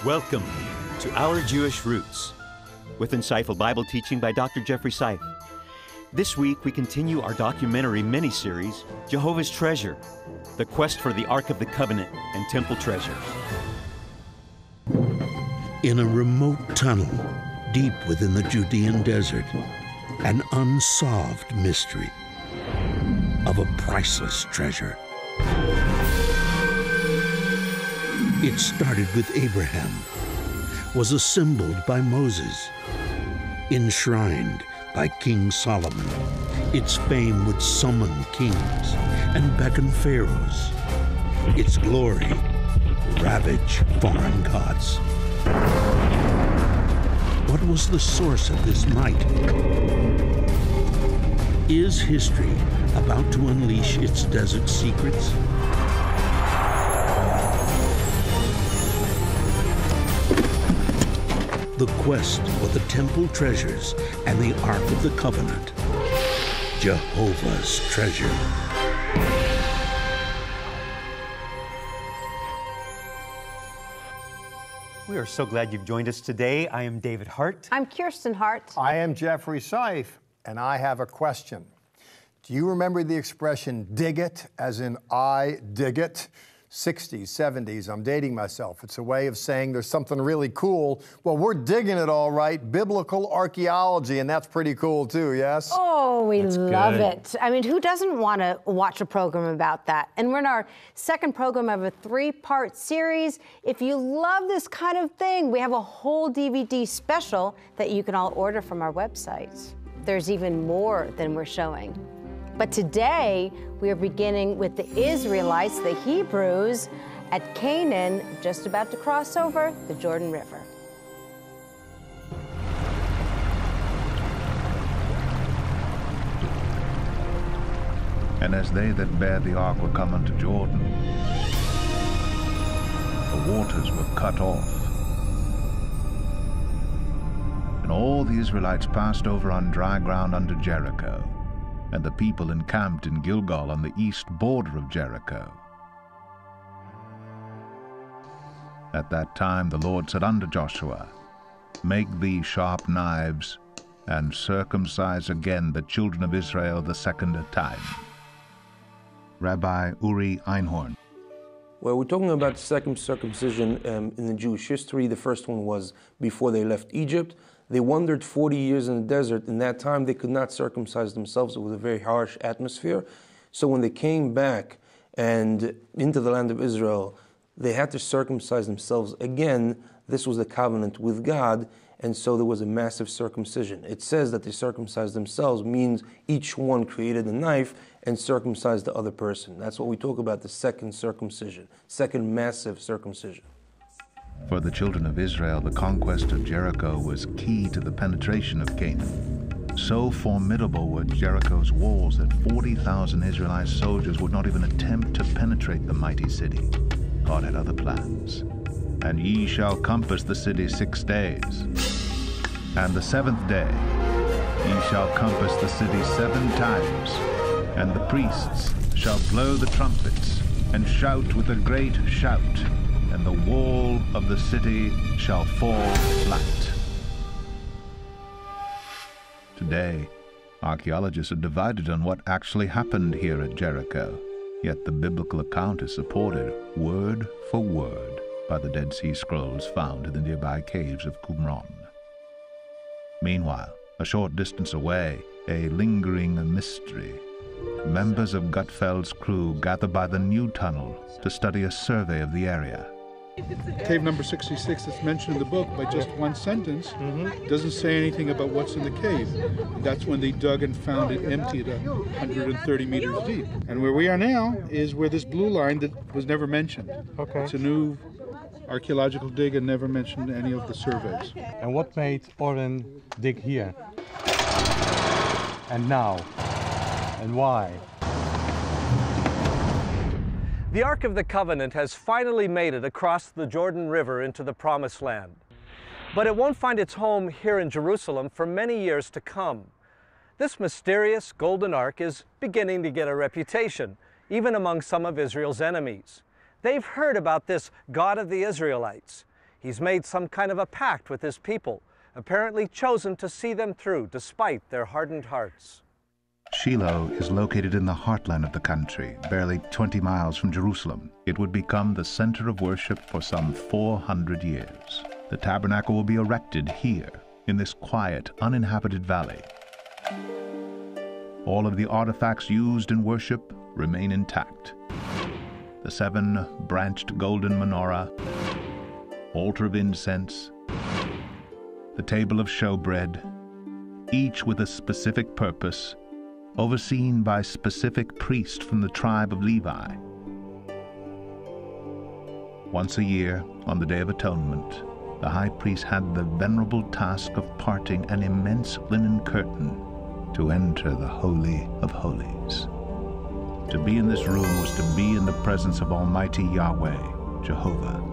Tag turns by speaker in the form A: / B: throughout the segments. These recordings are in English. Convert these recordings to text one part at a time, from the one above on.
A: Welcome to Our Jewish Roots, with insightful Bible teaching by Dr. Jeffrey Seif. This week, we continue our documentary mini-series, Jehovah's Treasure, the quest for the Ark of the Covenant and temple treasures.
B: In a remote tunnel, deep within the Judean desert, an unsolved mystery of a priceless treasure. It started with Abraham, was assembled by Moses, enshrined by King Solomon. Its fame would summon kings and beckon pharaohs. Its glory ravage foreign gods. What was the source of this might? Is history about to unleash its desert secrets? The quest for the temple treasures and the Ark of the Covenant. Jehovah's Treasure.
A: We are so glad you've joined us today. I am David Hart.
C: I'm Kirsten Hart.
D: I am Jeffrey Seif, and I have a question. Do you remember the expression dig it, as in I dig it? 60s, 70s, I'm dating myself. It's a way of saying there's something really cool. Well, we're digging it all right. Biblical archaeology, and that's pretty cool too, yes?
C: Oh, we love
A: good.
C: it. I mean, who doesn't want to watch a program about that? And we're in our second program of a 3-part series. If you love this kind of thing, we have a whole DVD special that you can all order from our website. There's even more than we're showing. But today, we are beginning with the Israelites, the Hebrews, at Canaan, just about to cross over the Jordan River.
E: And as they that bare the ark were come unto Jordan, the waters were cut off. And all the Israelites passed over on dry ground unto Jericho, and the people encamped in Gilgal on the east border of Jericho. At that time the Lord said unto Joshua, Make thee sharp knives, and circumcise again the children of Israel the second time. Rabbi Uri Einhorn.
F: Well, we're talking about the second circumcision in the Jewish history. The first one was before they left Egypt. They wandered 40 years in the desert. In that time, they could not circumcise themselves. It was a very harsh atmosphere. So when they came back and into the land of Israel, they had to circumcise themselves again. This was a covenant with God, and so there was a massive circumcision. It says that they circumcised themselves, means each one created a knife and circumcised the other person. That's what we talk about, the second circumcision, second massive circumcision.
E: For the children of Israel, the conquest of Jericho was key to the penetration of Canaan. So formidable were Jericho's walls that 40,000 Israelite soldiers would not even attempt to penetrate the mighty city. God had other plans. And ye shall compass the city 6 days. And the 7th day ye shall compass the city 7 times. And the priests shall blow the trumpets, and shout with a great shout, and the wall of the city shall fall flat. Today, archaeologists are divided on what actually happened here at Jericho, yet the biblical account is supported word for word by the Dead Sea Scrolls found in the nearby caves of Qumran. Meanwhile, a short distance away, a lingering mystery. Members of Gutfeld's crew gather by the new tunnel to study a survey of the area.
G: Cave number 66 that's mentioned in the book by just one sentence doesn't say anything about what's in the cave. That's when they dug and found it empty at 130 meters deep. And where we are now is where this blue line that was never mentioned. Okay. It's a new archaeological dig and never mentioned in any of the surveys.
H: And what made Oren dig here? And now? And why?
I: The Ark of the Covenant has finally made it across the Jordan River into the Promised Land. But it won't find its home here in Jerusalem for many years to come. This mysterious golden ark is beginning to get a reputation, even among some of Israel's enemies. They've heard about this God of the Israelites. He's made some kind of a pact with his people, apparently chosen to see them through despite their hardened hearts.
E: Shiloh is located in the heartland of the country, barely 20 miles from Jerusalem. It would become the center of worship for some 400 years. The tabernacle will be erected here, in this quiet, uninhabited valley. All of the artifacts used in worship remain intact. The 7 branched golden menorah, altar of incense, the table of showbread, each with a specific purpose, overseen by specific priest from the tribe of Levi. Once a year, on the Day of Atonement, the high priest had the venerable task of parting an immense linen curtain to enter the Holy of Holies. To be in this room was to be in the presence of Almighty Yahweh, Jehovah.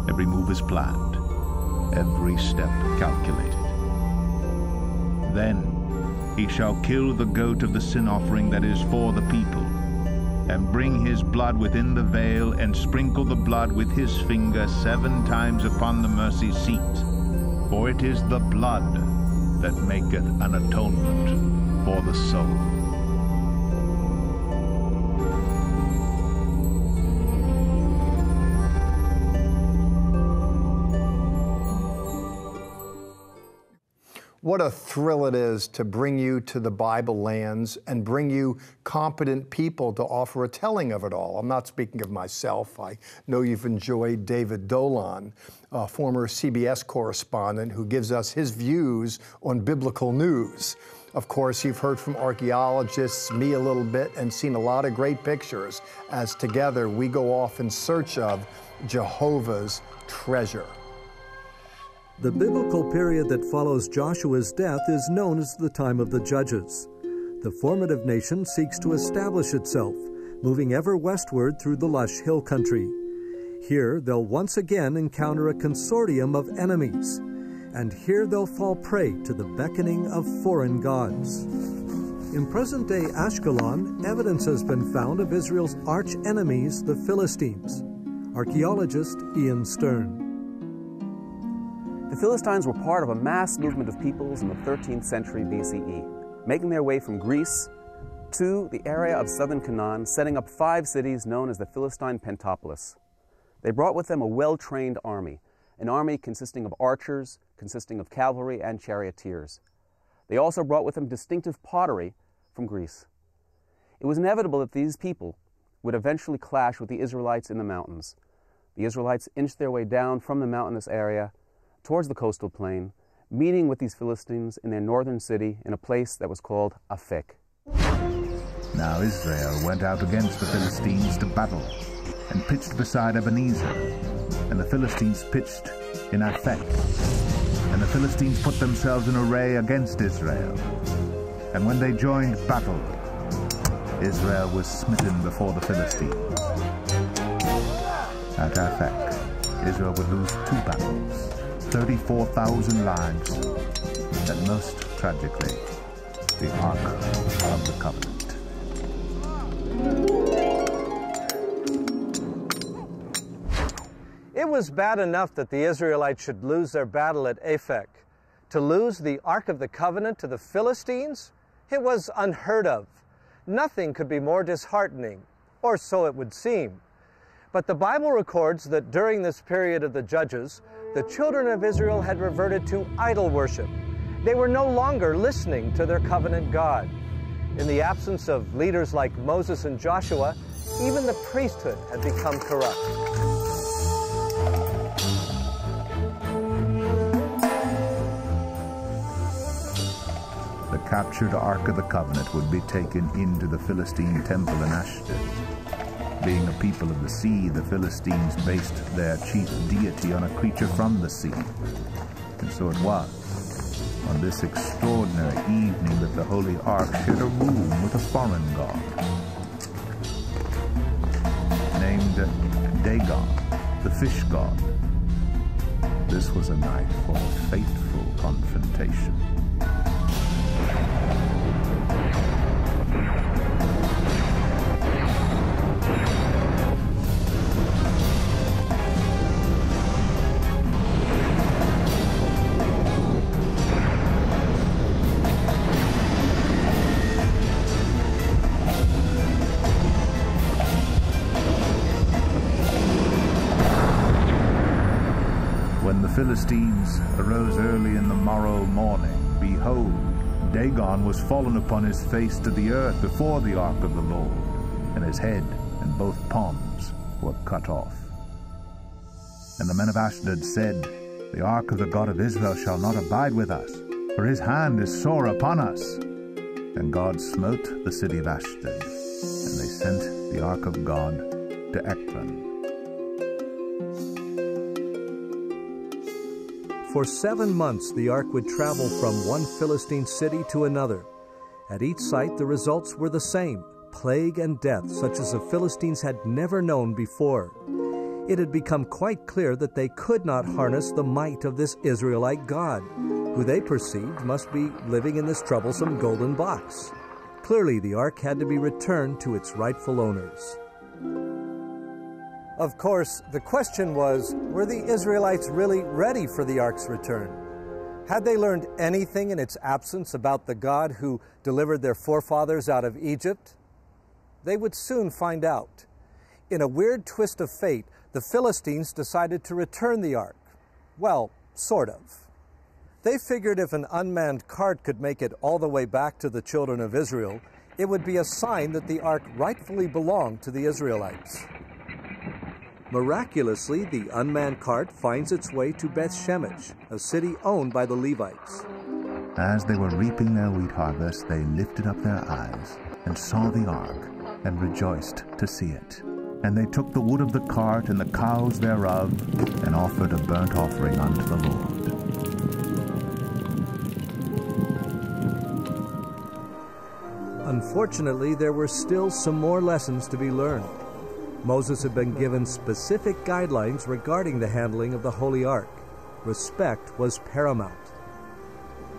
E: Every move is planned, every step calculated. Then he shall kill the goat of the sin offering that is for the people, and bring his blood within the veil, and sprinkle the blood with his finger 7 times upon the mercy seat. For it is the blood that maketh an atonement for the soul.
D: What a thrill it is to bring you to the Bible lands and bring you competent people to offer a telling of it all. I'm not speaking of myself. I know you've enjoyed David Dolan, a former CBS correspondent who gives us his views on biblical news. Of course, you've heard from archaeologists, me a little bit, and seen a lot of great pictures as together we go off in search of Jehovah's treasure.
J: The biblical period that follows Joshua's death is known as the time of the Judges. The formative nation seeks to establish itself, moving ever westward through the lush hill country. Here they'll once again encounter a consortium of enemies, and here they'll fall prey to the beckoning of foreign gods. In present-day Ashkelon, evidence has been found of Israel's arch-enemies, the Philistines. Archaeologist Ian Stern.
K: The Philistines were part of a mass movement of peoples in the 13th century BCE, making their way from Greece to the area of southern Canaan, setting up 5 cities known as the Philistine Pentapolis. They brought with them a well-trained army, an army consisting of archers, consisting of cavalry and charioteers. They also brought with them distinctive pottery from Greece. It was inevitable that these people would eventually clash with the Israelites in the mountains. The Israelites inched their way down from the mountainous area towards the coastal plain, meeting with these Philistines in their northern city in a place that was called Aphek.
E: Now Israel went out against the Philistines to battle, and pitched beside Ebenezer, and the Philistines pitched in Aphek. And the Philistines put themselves in array against Israel. And when they joined battle, Israel was smitten before the Philistines. At Aphek, Israel would lose 2 battles, 34,000 lives, and most tragically, the Ark of the Covenant.
I: It was bad enough that the Israelites should lose their battle at Aphek. To lose the Ark of the Covenant to the Philistines? It was unheard of. Nothing could be more disheartening, or so it would seem. But the Bible records that during this period of the Judges, the children of Israel had reverted to idol worship. They were no longer listening to their covenant God. In the absence of leaders like Moses and Joshua, even the priesthood had become corrupt.
E: The captured Ark of the Covenant would be taken into the Philistine temple in Ashdod. Being a people of the sea, the Philistines based their chief deity on a creature from the sea. And so it was, on this extraordinary evening, that the Holy Ark shared a room with a foreign god, named Dagon, the fish god. This was a night for fateful confrontation. Philistines arose early in the morrow morning, behold, Dagon was fallen upon his face to the earth before the ark of the Lord, and his head and both palms were cut off. And the men of Ashdod said, The ark of the God of Israel shall not abide with us, for his hand is sore upon us. And God smote the city of Ashdod, and they sent the ark of God to Ekron.
J: For 7 months the ark would travel from one Philistine city to another. At each site the results were the same, plague and death such as the Philistines had never known before. It had become quite clear that they could not harness the might of this Israelite God, who they perceived must be living in this troublesome golden box. Clearly the ark had to be returned to its rightful owners. Of course, the question was, were the Israelites really ready for the ark's return? Had they learned anything in its absence about the God who delivered their forefathers out of Egypt? They would soon find out. In a weird twist of fate, the Philistines decided to return the ark. Well, sort of. They figured if an unmanned cart could make it all the way back to the children of Israel, it would be a sign that the ark rightfully belonged to the Israelites. Miraculously, the unmanned cart finds its way to Beth Shemesh, a city owned by the Levites.
E: As they were reaping their wheat harvest, they lifted up their eyes and saw the ark, and rejoiced to see it. And they took the wood of the cart and the cows thereof, and offered a burnt offering unto the Lord.
J: Unfortunately, there were still some more lessons to be learned. Moses had been given specific guidelines regarding the handling of the Holy Ark. Respect was paramount.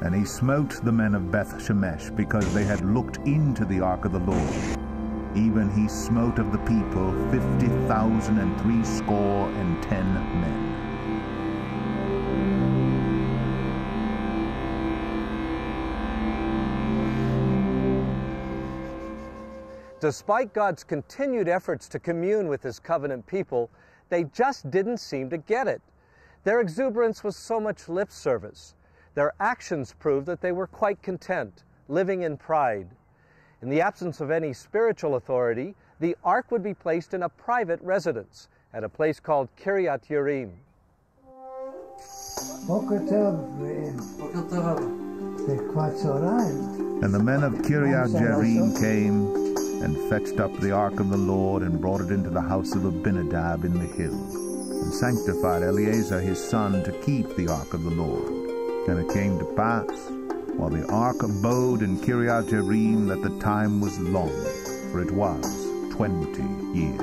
E: And he smote the men of Beth Shemesh, because they had looked into the ark of the Lord. Even he smote of the people 50,010 men.
I: Despite God's continued efforts to commune with his covenant people, they just didn't seem to get it. Their exuberance was so much lip service. Their actions proved that they were quite content, living in pride. In the absence of any spiritual authority, the ark would be placed in a private residence at a place called Kiryat Yearim.
E: And the men of Kiryat Yearim came and fetched up the ark of the Lord, and brought it into the house of Abinadab in the hill, and sanctified Eleazar his son to keep the ark of the Lord. And it came to pass, while the ark abode in Kiryat Yearim, that the time was long, for it was 20 years.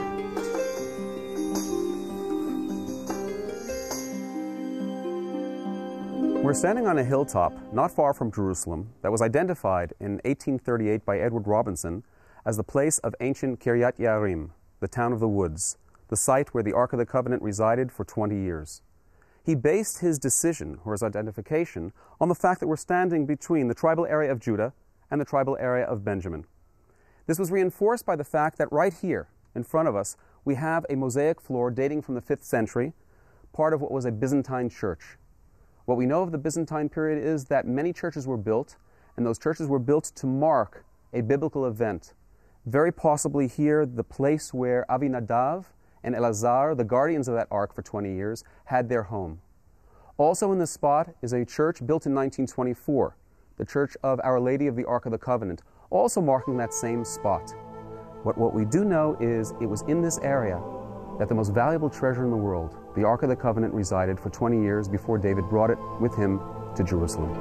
K: We're standing on a hilltop not far from Jerusalem that was identified in 1838 by Edward Robinson as the place of ancient Kiryat Yearim, the town of the woods, the site where the Ark of the Covenant resided for 20 years. He based his decision, or his identification, on the fact that we're standing between the tribal area of Judah and the tribal area of Benjamin. This was reinforced by the fact that right here, in front of us, we have a mosaic floor dating from the 5th century, part of what was a Byzantine church. What we know of the Byzantine period is that many churches were built, and those churches were built to mark a biblical event. Very possibly here, the place where Avinadav and Elazar, the guardians of that ark for 20 years, had their home. Also in this spot is a church built in 1924, the Church of Our Lady of the Ark of the Covenant, also marking that same spot. What we do know is it was in this area that the most valuable treasure in the world, the Ark of the Covenant, resided for 20 years before David brought it with him to Jerusalem.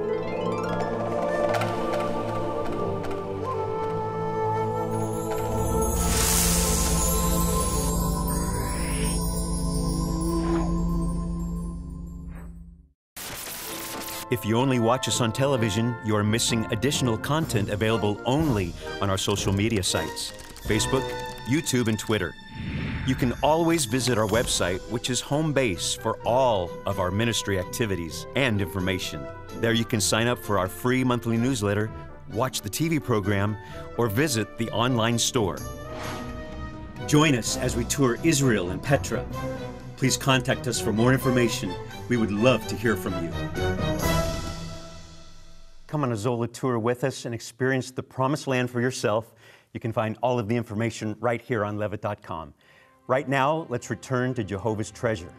A: If you only watch us on television, you are missing additional content available only on our social media sites, Facebook, YouTube, and Twitter. You can always visit our website, which is home base for all of our ministry activities and information. There you can sign up for our free monthly newsletter, watch the TV program, or visit the online store. Join us as we tour Israel and Petra. Please contact us for more information. We would love to hear from you. Come on a Zola tour with us and experience the Promised Land for yourself. You can find all of the information right here on Levitt.com. Right now, let's return to Jehovah's Treasure.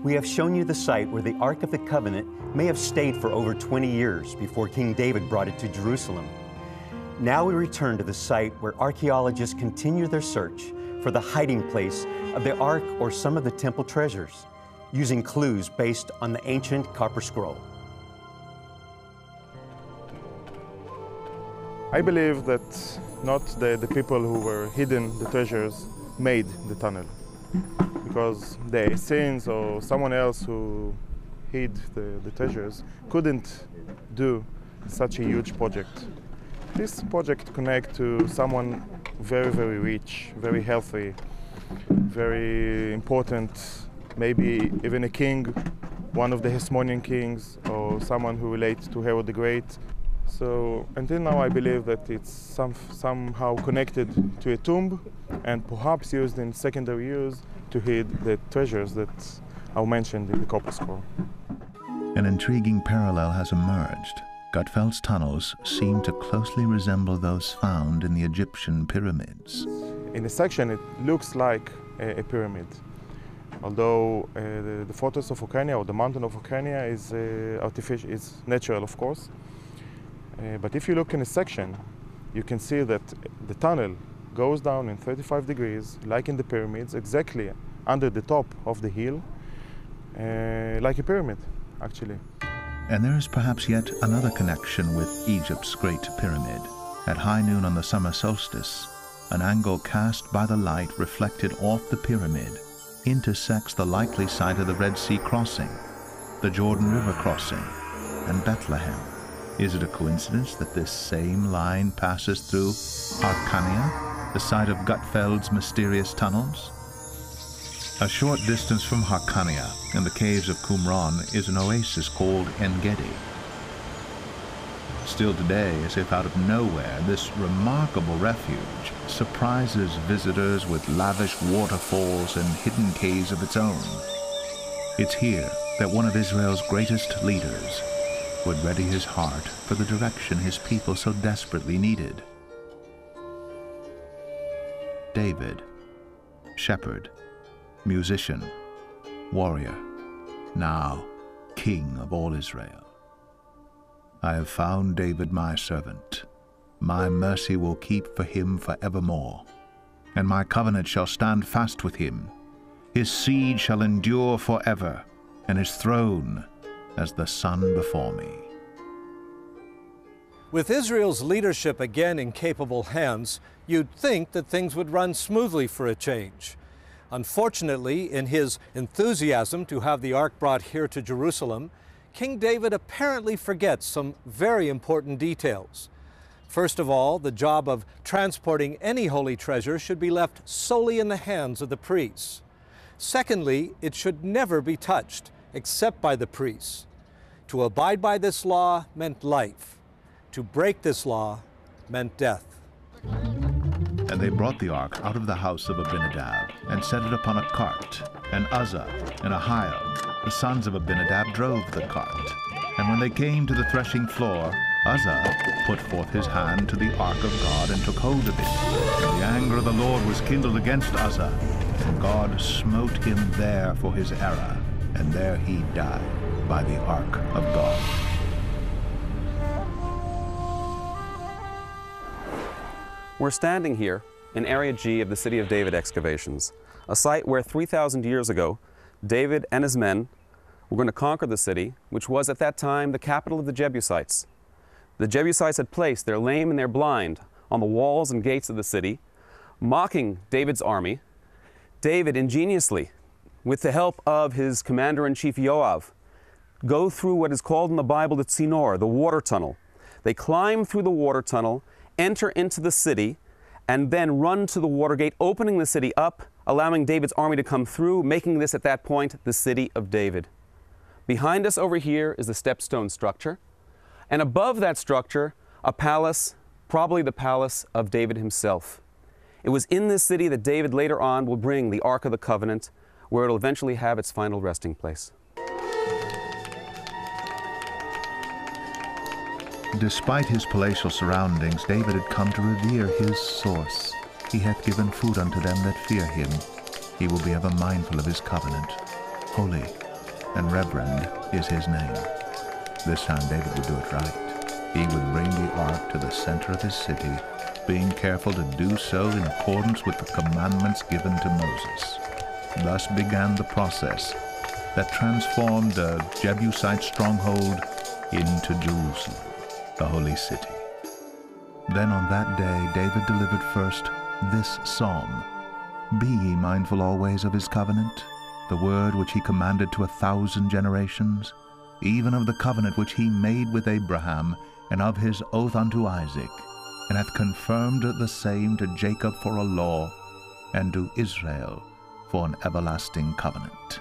A: We have shown you the site where the Ark of the Covenant may have stayed for over 20 years before King David brought it to Jerusalem. Now we return to the site where archaeologists continue their search for the hiding place of the Ark or some of the temple treasures, using clues based on the ancient copper scroll.
L: I believe that not the people who were hidden the treasures made the tunnel, because the Essenes or someone else who hid the treasures couldn't do such a huge project. This project connects to someone very, very rich, very healthy, very important, maybe even a king, one of the Hasmonean kings, or someone who relates to Herod the Great. So until now I believe that it's somehow connected to a tomb and perhaps used in secondary use to hide the treasures that are mentioned in the copper scroll.
E: An intriguing parallel has emerged. Gutfeld's tunnels seem to closely resemble those found in the Egyptian pyramids.
L: In the section it looks like a pyramid, although the fortress of Hyrcania or the mountain of Hyrcania is artificial, it's natural of course. But if you look in a section, you can see that the tunnel goes down in 35 degrees, like in the pyramids, exactly under the top of the hill, like a pyramid, actually.
E: And there is perhaps yet another connection with Egypt's Great Pyramid. At high noon on the summer solstice, an angle cast by the light reflected off the pyramid intersects the likely site of the Red Sea crossing, the Jordan River crossing, and Bethlehem. Is it a coincidence that this same line passes through Hyrcania, the site of Gutfeld's mysterious tunnels? A short distance from Hyrcania, in the caves of Qumran, is an oasis called En Gedi. Still today, as if out of nowhere, this remarkable refuge surprises visitors with lavish waterfalls and hidden caves of its own. It's here that one of Israel's greatest leaders would ready his heart for the direction his people so desperately needed. David, shepherd, musician, warrior, now king of all Israel. I have found David my servant. My mercy will keep for him forevermore, and my covenant shall stand fast with him. His seed shall endure forever, and his throne as the sun before me.
I: With Israel's leadership again in capable hands, you'd think that things would run smoothly for a change. Unfortunately, in his enthusiasm to have the ark brought here to Jerusalem, King David apparently forgets some very important details. First of all, the job of transporting any holy treasure should be left solely in the hands of the priests. Secondly, it should never be touched, except by the priests. To abide by this law meant life. To break this law meant death.
E: And they brought the ark out of the house of Abinadab and set it upon a cart, and Uzzah and Ahio, the sons of Abinadab, drove the cart. And when they came to the threshing floor, Uzzah put forth his hand to the ark of God and took hold of it. And the anger of the Lord was kindled against Uzzah, and God smote him there for his error, and there he died by the ark of God.
K: We're standing here in Area G of the City of David excavations, a site where 3,000 years ago, David and his men were going to conquer the city, which was at that time the capital of the Jebusites. The Jebusites had placed their lame and their blind on the walls and gates of the city, mocking David's army. David ingeniously, with the help of his commander-in-chief Joab, go through what is called in the Bible the Tzinor, the water tunnel. They climb through the water tunnel, enter into the city, and then run to the water gate, opening the city up, allowing David's army to come through, making this at that point the City of David. Behind us over here is the stepstone structure, and above that structure, a palace, probably the palace of David himself. It was in this city that David later on will bring the Ark of the Covenant, where it will eventually have its final resting place.
E: Despite his palatial surroundings, David had come to revere his source. He hath given food unto them that fear him. He will be ever mindful of his covenant. Holy and reverend is his name. This time David would do it right. He would bring the ark to the center of his city, being careful to do so in accordance with the commandments given to Moses. Thus began the process that transformed a Jebusite stronghold into Jerusalem, the holy city. Then on that day David delivered first this psalm: Be ye mindful always of his covenant, the word which he commanded to 1,000 generations, even of the covenant which he made with Abraham, and of his oath unto Isaac, and hath confirmed the same to Jacob for a law, and to Israel for an everlasting covenant.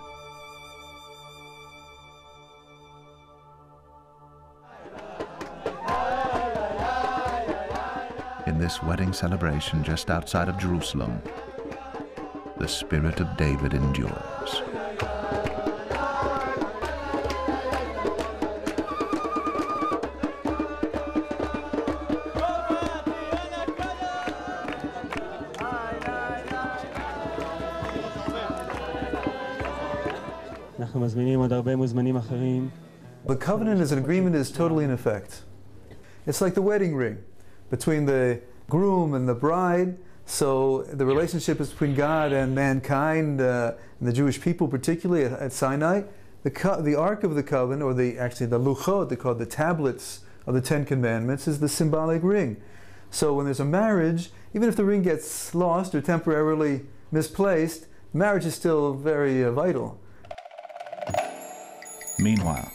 E: In this wedding celebration just outside of Jerusalem, the spirit of David endures.
M: The covenant as an agreement is totally in effect. It's like the wedding ring between the groom and the bride. So the relationship is between God and mankind, and the Jewish people, particularly at Sinai. The Ark of the Covenant, or the Luchot, they call it the tablets of the Ten Commandments, is the symbolic ring. So when there's a marriage, even if the ring gets lost or temporarily misplaced, marriage is still very vital.
E: Meanwhile,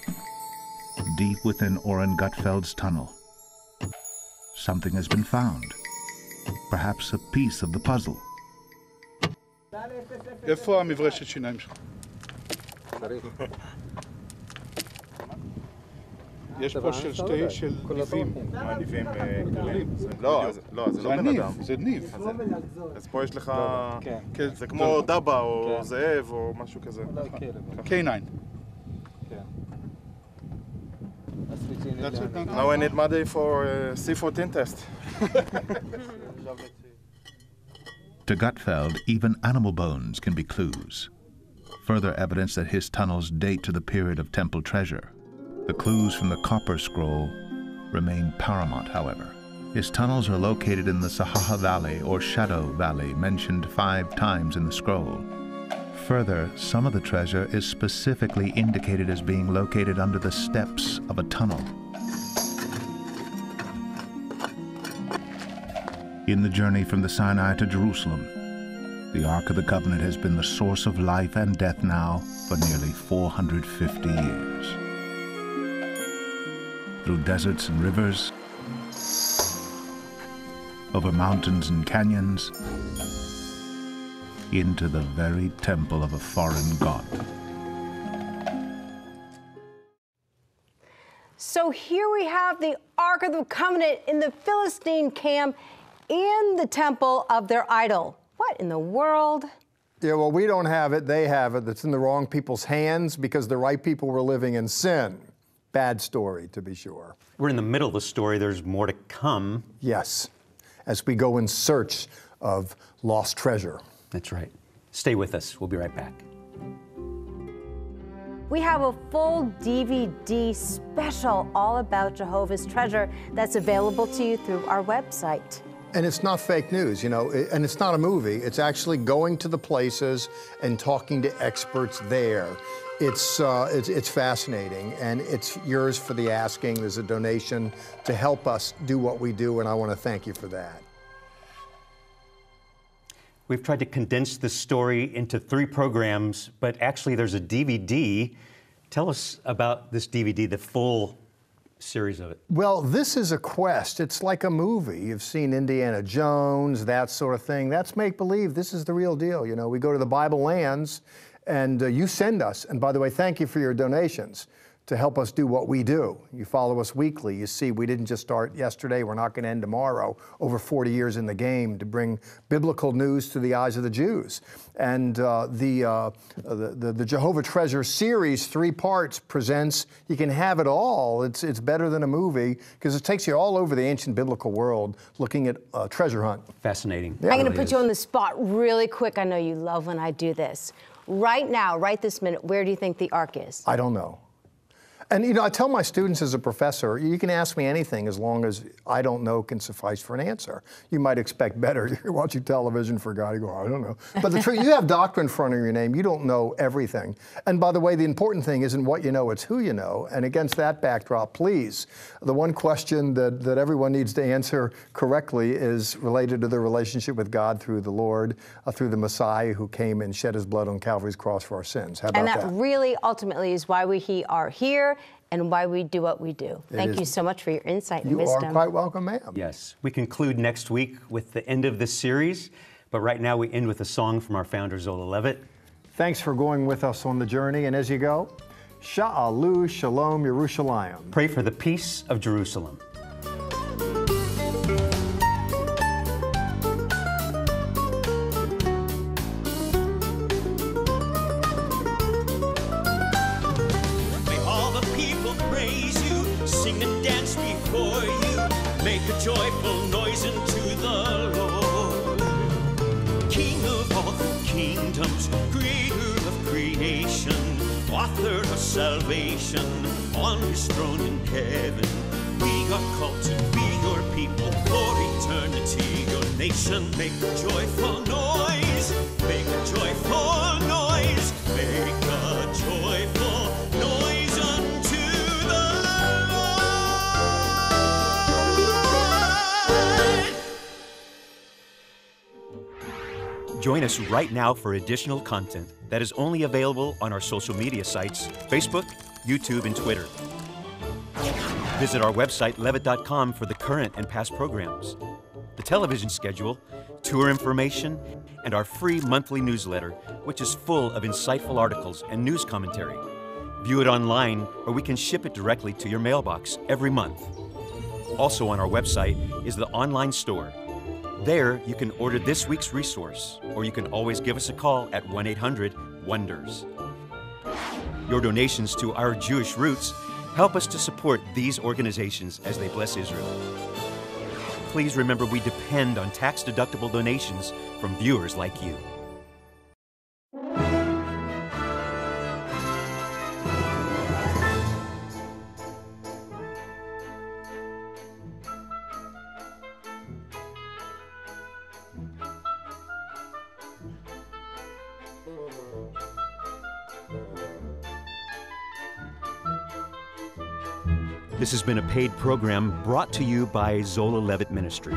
E: deep within Oren Gutfeld's tunnel, something has been found. Perhaps a piece of the puzzle.
G: איפה המברשת שיניים שלך? יש פה של שתי של ניבים.
L: ניבים גדולים. לא, זה לא בן אדם.
G: זה ניב.
L: אז פה יש לך... זה כמו דבה או זאב או משהו כזה.
G: K9.
L: Now I need money for C14 test.
E: To Gutfeld, even animal bones can be clues. Further evidence that his tunnels date to the period of temple treasure. The clues from the copper scroll remain paramount, however. His tunnels are located in the Sahaha Valley, or Shadow Valley, mentioned 5 times in the scroll. Further, some of the treasure is specifically indicated as being located under the steps of a tunnel. In the journey from the Sinai to Jerusalem, the Ark of the Covenant has been the source of life and death now for nearly 450 years. Through deserts and rivers, over mountains and canyons, into the very temple of a foreign god.
C: So here we have the Ark of the Covenant in the Philistine camp in the temple of their idol. What in the world?
D: Yeah, well, we don't have it, they have it. It's in the wrong people's hands because the right people were living in sin. Bad story, to be sure.
A: We're in the middle of the story. There's more to come.
D: Yes, as we go in search of lost treasure.
A: That's right. Stay with us. We'll be right back.
C: We have a full DVD special all about Jehovah's Treasure that's available to you through our website.
D: And it's not fake news, you know, and it's not a movie. It's actually going to the places and talking to experts there. It's fascinating, and it's yours for the asking. There's a donation to help us do what we do, and I want to thank you for that.
A: We've tried to condense this story into 3 programs, but actually there's a DVD. Tell us about this DVD, the full series of it.
D: Well, this is a quest. It's like a movie. You've seen Indiana Jones, that sort of thing. That's make-believe. This is the real deal. You know, we go to the Bible lands, and you send us. And by the way, thank you for your donations to help us do what we do. You follow us weekly. You see, we didn't just start yesterday. We're not going to end tomorrow. Over 40 years in the game to bring biblical news to the eyes of the Jews. And the Jehovah Treasure series, 3 parts, presents, you can have it all. It's better than a movie because it takes you all over the ancient biblical world looking at treasure hunt.
N: Fascinating.
D: Yeah.
C: I'm going to put you on the spot really quick. I know you love when I do this. Right now, right this minute, where do you think the Ark is?
D: I don't know. And, you know, I tell my students as a professor, you can ask me anything as long as I don't know can suffice for an answer. You might expect better. You're watching television for God, you go, I don't know. But the truth, you have doctor in front of your name, you don't know everything. And by the way, the important thing isn't what you know, it's who you know. And against that backdrop, please, the one question that everyone needs to answer correctly is related to their relationship with God through the Lord, through the Messiah who came and shed his blood on Calvary's cross for our sins. How about that?
C: And that really ultimately is why we are here and why we do what we do. Thank you so much for your insight and wisdom.
D: You are quite welcome, ma'am.
N: Yes. We conclude next week with the end of this series, but right now we end with a song from our founder, Zola Levitt.
D: Thanks for going with us on the journey, and as you go, Sha'alu Shalom Yerushalayim.
N: Pray for the peace of Jerusalem.
O: Make a joyful noise unto the Lord. King of all the kingdoms, creator of creation, author of salvation, on his throne in heaven. We are called to be your people for eternity, your nation. Make a joyful noise, make a joyful noise, make a joyful noise unto the
A: Join us right now for additional content that is only available on our social media sites, Facebook, YouTube, and Twitter. Visit our website, levitt.com, for the current and past programs, the television schedule, tour information, and our free monthly newsletter, which is full of insightful articles and news commentary. View it online, or we can ship it directly to your mailbox every month. Also on our website is the online store. There, you can order this week's resource, or you can always give us a call at 1-800-WONDERS. Your donations to Our Jewish Roots help us to support these organizations as they bless Israel. Please remember we depend on tax-deductible donations from viewers like you. This has been a paid program brought to you by Zola Levitt Ministry.